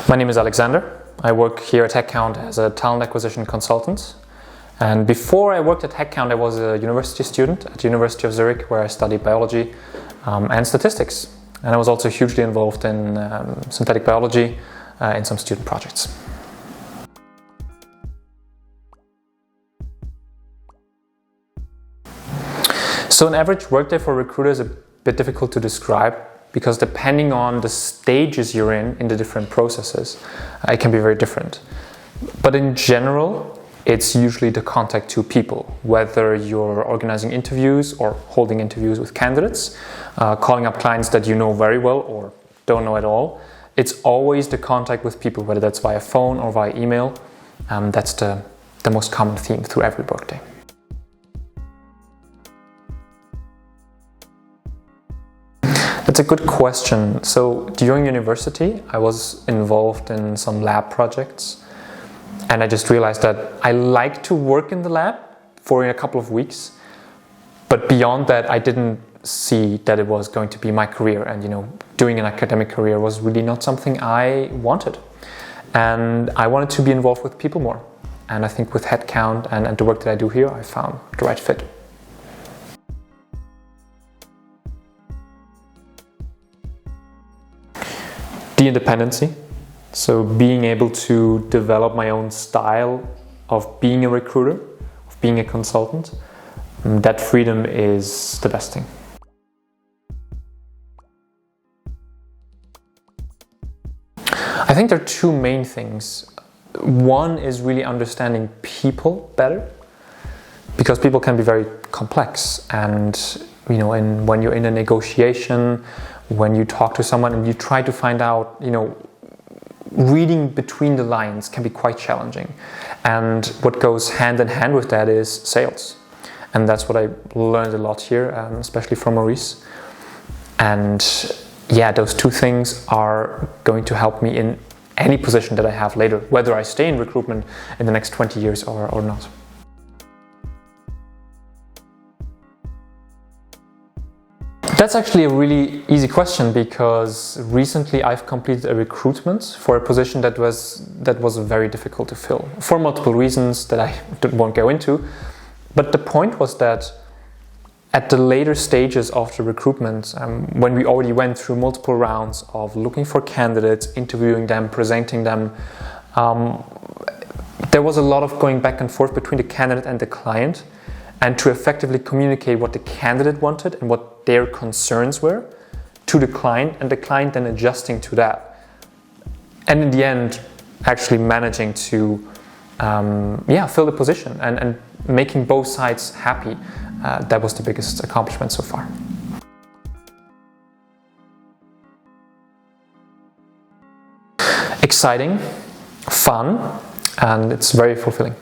My name is Alexander. I work here at headcount as a talent acquisition consultant. And before I worked at headcount, I was a university student at the University of Zurich, where I studied biology and statistics. And I was also hugely involved in synthetic biology in some student projects. So an average workday for a recruiter is a bit difficult to describe, because depending on the stages you're in the different processes, it can be very different. But in general, it's usually the contact to people, whether you're organizing interviews or holding interviews with candidates, calling up clients that you know very well or don't know at all. It's always the contact with people, whether that's via phone or via email. That's the most common theme through every workday. That's a good question. So during university, I was involved in some lab projects, and I just realized that I like to work in the lab for a couple of weeks, but beyond that, I didn't see that it was going to be my career, and doing an academic career was really not something I wanted. And I wanted to be involved with people more. And I think with headcount and the work that I do here, I found the right fit. The independency, so being able to develop my own style of being a recruiter, of being a consultant, that freedom is the best thing. I think there are two main things. One is really understanding people better, because people can be very complex, and when you're in a negotiation, when you talk to someone and you try to find out, reading between the lines can be quite challenging. And what goes hand in hand with that is sales. And that's what I learned a lot here, especially from Maurice. And yeah, those two things are going to help me in any position that I have later, whether I stay in recruitment in the next 20 years or not. That's actually a really easy question, because recently I've completed a recruitment for a position that was very difficult to fill for multiple reasons that I won't go into. But the point was that at the later stages of the recruitment, when we already went through multiple rounds of looking for candidates, interviewing them, presenting them, there was a lot of going back and forth between the candidate and the client, and to effectively communicate what the candidate wanted and what their concerns were to the client, and the client then adjusting to that. And in the end, actually managing to fill the position and making both sides happy. That was the biggest accomplishment so far. Exciting, fun, and it's very fulfilling.